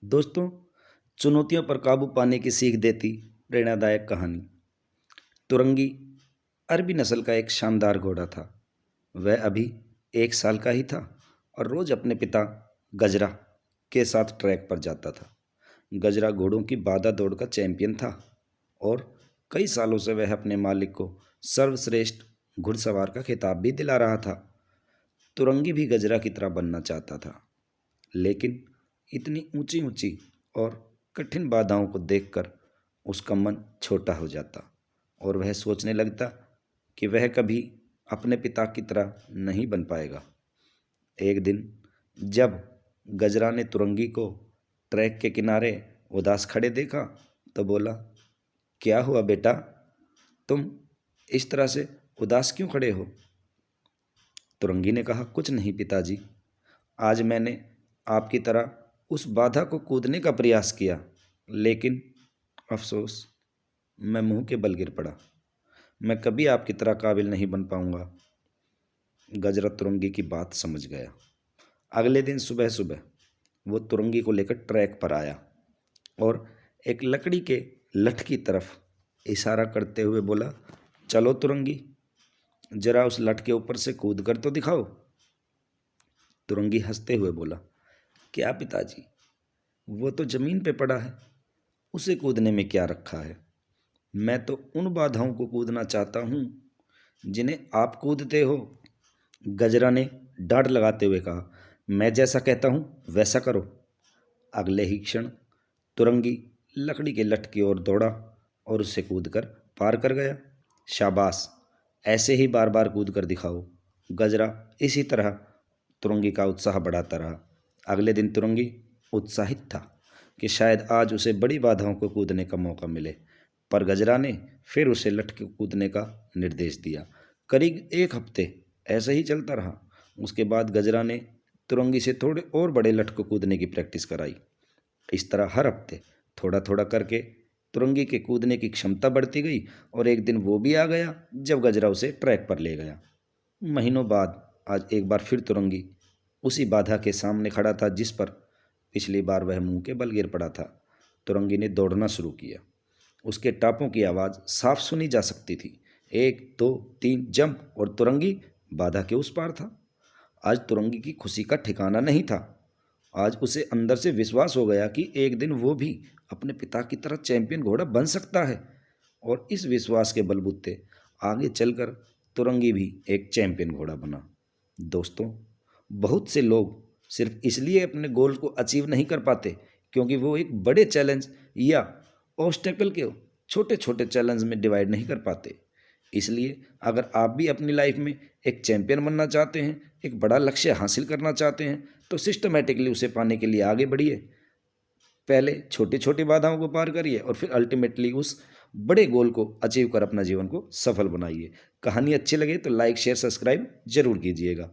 दोस्तों, चुनौतियों पर काबू पाने की सीख देती प्रेरणादायक कहानी। तुरंगी अरबी नस्ल का एक शानदार घोड़ा था। वह अभी 1 साल का ही था और रोज अपने पिता गजरा के साथ ट्रैक पर जाता था। गजरा घोड़ों की बाधा दौड़ का चैंपियन था और कई सालों से वह अपने मालिक को सर्वश्रेष्ठ घुड़सवार का खिताब भी दिला रहा था। तुरंगी भी गजरा की तरह बनना चाहता था, लेकिन इतनी ऊंची ऊंची और कठिन बाधाओं को देखकर उसका मन छोटा हो जाता और वह सोचने लगता कि वह कभी अपने पिता की तरह नहीं बन पाएगा। एक दिन जब गजरा ने तुरंगी को ट्रैक के किनारे उदास खड़े देखा तो बोला, क्या हुआ बेटा, तुम इस तरह से उदास क्यों खड़े हो? तुरंगी ने कहा, कुछ नहीं पिताजी, आज मैंने आपकी तरह उस बाधा को कूदने का प्रयास किया, लेकिन अफसोस मैं मुंह के बल गिर पड़ा। मैं कभी आपकी तरह काबिल नहीं बन पाऊंगा। गजरा तुरंगी की बात समझ गया। अगले दिन सुबह सुबह वो तुरंगी को लेकर ट्रैक पर आया और एक लकड़ी के लठ की तरफ इशारा करते हुए बोला, चलो तुरंगी, जरा उस लठ के ऊपर से कूद कर तो दिखाओ। तुरंगी हंसते हुए बोला, क्या पिताजी, वो तो जमीन पे पड़ा है, उसे कूदने में क्या रखा है? मैं तो उन बाधाओं को कूदना चाहता हूँ जिन्हें आप कूदते हो। गजरा ने डांट लगाते हुए कहा, मैं जैसा कहता हूँ वैसा करो। अगले ही क्षण तुरंगी लकड़ी के लठ की ओर दौड़ा और उसे कूदकर पार कर गया। शाबाश, ऐसे ही बार बार कूद कर दिखाओ। गजरा इसी तरह तुरंगी का उत्साह बढ़ाता रहा। अगले दिन तुरंगी उत्साहित था कि शायद आज उसे बड़ी बाधाओं को कूदने का मौका मिले, पर गजरा ने फिर उसे लठ के कूदने का निर्देश दिया। करीब 1 हफ्ते ऐसे ही चलता रहा। उसके बाद गजरा ने तुरंगी से थोड़े और बड़े लठ को कूदने की प्रैक्टिस कराई। इस तरह हर हफ्ते थोड़ा थोड़ा करके तुरंगी के कूदने की क्षमता बढ़ती गई और एक दिन वो भी आ गया जब गजरा उसे ट्रैक पर ले गया। महीनों बाद आज एक बार फिर तुरंगी उसी बाधा के सामने खड़ा था जिस पर पिछली बार वह मुंह के बल गिर पड़ा था। तुरंगी ने दौड़ना शुरू किया। उसके टापों की आवाज़ साफ सुनी जा सकती थी। 1 2 3 जंप, और तुरंगी बाधा के उस पार था। आज तुरंगी की खुशी का ठिकाना नहीं था। आज उसे अंदर से विश्वास हो गया कि एक दिन वो भी अपने पिता की तरह चैंपियन घोड़ा बन सकता है, और इस विश्वास के बलबूते आगे चलकर तुरंगी भी एक चैंपियन घोड़ा बना। दोस्तों, बहुत से लोग सिर्फ इसलिए अपने गोल को अचीव नहीं कर पाते क्योंकि वो एक बड़े चैलेंज या ऑब्स्टेकल के छोटे छोटे चैलेंज में डिवाइड नहीं कर पाते। इसलिए अगर आप भी अपनी लाइफ में एक चैंपियन बनना चाहते हैं, एक बड़ा लक्ष्य हासिल करना चाहते हैं, तो सिस्टमेटिकली उसे पाने के लिए आगे बढ़िए। पहले छोटी छोटी बाधाओं को पार करिए और फिर अल्टीमेटली उस बड़े गोल को अचीव कर अपना जीवन को सफल बनाइए। कहानी अच्छी लगे तो लाइक शेयर सब्सक्राइब जरूर कीजिएगा।